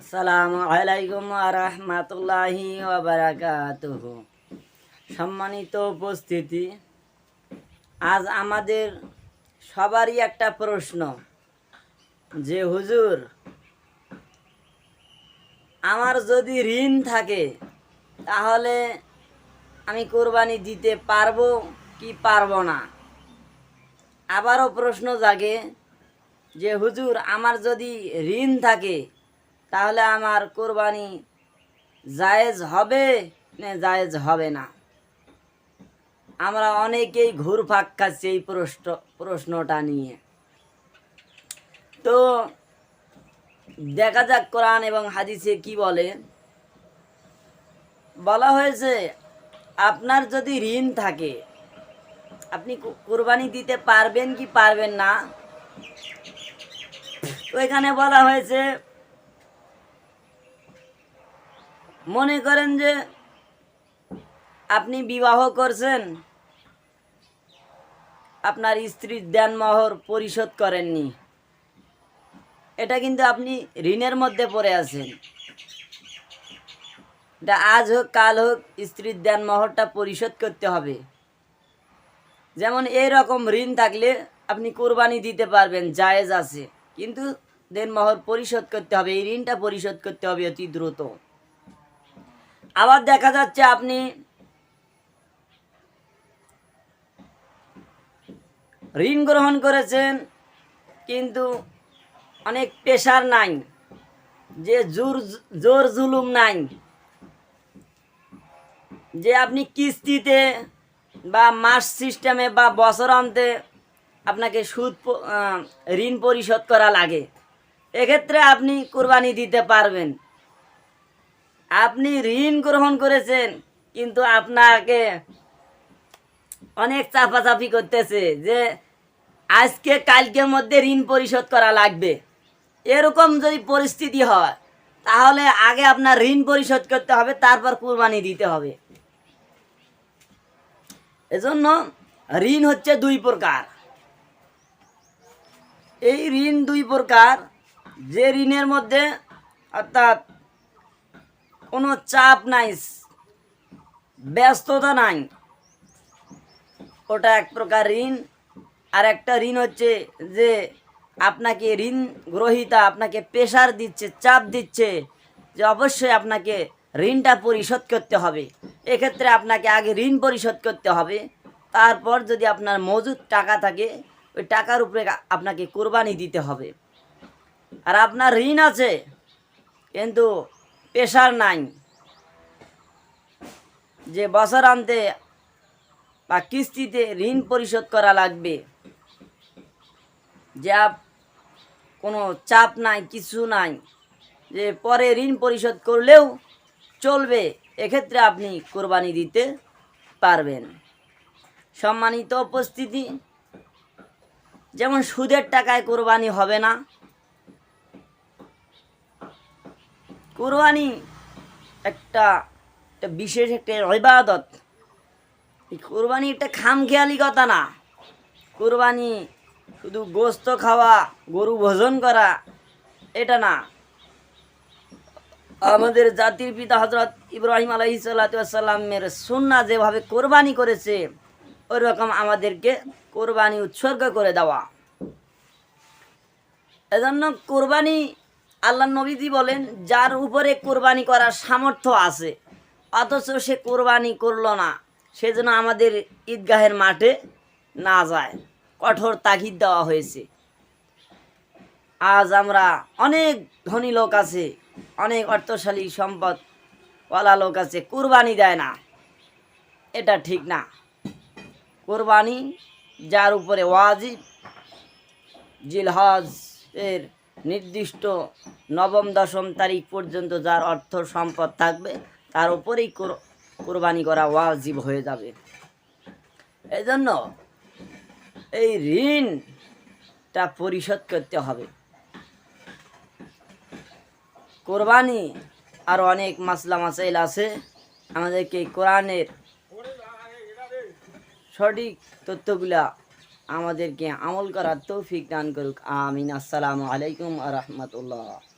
আসসালামু আলাইকুম আরহামাতুল্লাহি ওয়াবারাকাতুহু। সম্মানিত উপস্থিতি, আজ আমাদের সবারই একটা প্রশ্ন যে হুজুর, আমার যদি ঋণ থাকে তাহলে আমি কোরবানি দিতে পারবো কি পারবো না। আবারও প্রশ্ন জাগে যে হুজুর, আমার যদি ঋণ থাকে তাহলে আমার কোরবানি জায়েজ হবে না জায়েজ হবে না। আমরা অনেকেই ঘুরপাক খাচ্ছি এই প্রশ্নটা নিয়ে। তো দেখা যাক কোরআন এবং হাদিসে কি বলে। বলা হয়েছে আপনার যদি ঋণ থাকে আপনি কোরবানি দিতে পারবেন কি পারবেন না। তো এখানে বলা হয়েছে, মনে করেন যে আপনি বিবাহ করছেন, আপনার স্ত্রীর দেনমোহর পরিশোধ করেননি, এটা কিন্তু আপনি ঋণের মধ্যে পড়ে আছেন। এটা আজ হোক কাল হোক স্ত্রীর দেনমোহরটা পরিশোধ করতে হবে। যেমন এই রকম ঋণ থাকলে আপনি কোরবানি দিতে পারবেন, জায়েজ আছে, কিন্তু দেনমোহর পরিশোধ করতে হবে, এই ঋণটা পরিশোধ করতে হবে অতি দ্রুত। আবার দেখা যাচ্ছে আপনি ঋণ গ্রহণ করেছেন কিন্তু অনেক প্রেশার নাই, যে জোর জুলুম নাই, যে আপনি কিস্তিতে বা মাস সিস্টেমে বা বছরান্তে আপনাকে ঋণ পরিশোধ করা লাগে, এক্ষেত্রে আপনি কোরবানি দিতে পারবেন। আপনি ঋণ গ্রহণ করেছেন কিন্তু আপনাকে অনেক চাপাচাপি করতেছে যে আজকে কালকের মধ্যে ঋণ পরিশোধ করা লাগবে। এরকম যদি পরিস্থিতি হয় তাহলে আগে আপনার ঋণ পরিশোধ করতে হবে, তারপর কোরবানি দিতে হবে। এজন্য ঋণ হচ্ছে দুই প্রকার। এই ঋণ দুই প্রকার। যে ঋণের মধ্যে অর্থাৎ কোনো চাপ নাই, ব্যস্ততা নাই, ওটা এক প্রকার ঋণ। আর একটা ঋণ হচ্ছে যে আপনাকে ঋণ গ্রহীতা আপনাকে প্রেশার দিচ্ছে, চাপ দিচ্ছে যে অবশ্যই আপনাকে ঋণটা পরিশোধ করতে হবে। এক্ষেত্রে আপনাকে আগে ঋণ পরিশোধ করতে হবে, তারপর যদি আপনার মজুদ টাকা থাকে ওই টাকার উপরে আপনাকে কোরবানি দিতে হবে। আর আপনার ঋণ আছে কিন্তু প্রেশার নাই, যে বছরান্তে বা কিস্তিতে ঋণ পরিশোধ করা লাগবে, যা কোনো চাপ নাই, কিছু নাই, যে পরে ঋণ পরিশোধ করলেও চলবে, এক্ষেত্রে আপনি কোরবানি দিতে পারবেন। সম্মানিত উপস্থিতি, যেমন সুদের টাকায় কোরবানি হবে না। কোরবানি একটা বিশেষ একটা ইবাদত। এই কোরবানি একটা খামখেয়ালি কথা না। কোরবানি শুধু গোস্ত খাওয়া, গরু ভোজন করা, এটা না। আমাদের জাতির পিতা হযরত ইব্রাহিম আলাইহিসসালামের সুন্নাহ যেভাবে কোরবানি করেছে ওই রকম আমাদেরকে কোরবানি উৎসর্গ করে দেওয়া। এজন্য কোরবানি, আল্লাহ নবীজি বলেন, যার উপরে কোরবানি করার সামর্থ্য আছে অথচ সে কোরবানি করলো না, সেজন্য আমাদের ঈদগাহের মাঠে না যায়, কঠোর তাগিদ দেওয়া হয়েছে। আজ আমরা অনেক ধনী লোক আছে, অনেক অর্থশালী সম্পদওয়ালা লোক আছে, কোরবানি দেয় না, এটা ঠিক না। কোরবানি যার উপরে ওয়াজিব, জিলহজ এর নির্দিষ্ট নবম দশম তারিখ পর্যন্ত যার অর্থ সম্পদ থাকবে তার উপরেই কোরবানি করা ওয়াজিব হয়ে যাবে। এই জন্য এই ঋণটা পরিশোধ করতে হবে। কোরবানি আর অনেক মাসলা মাসাইল আছে, আমাদেরকে কোরআনের সঠিক তথ্যগুলা আমাদেরকে আমল করার তৌফিক দান করুক। আমিন। আসসালামু আলাইকুম আ রহমতুল্লাহ।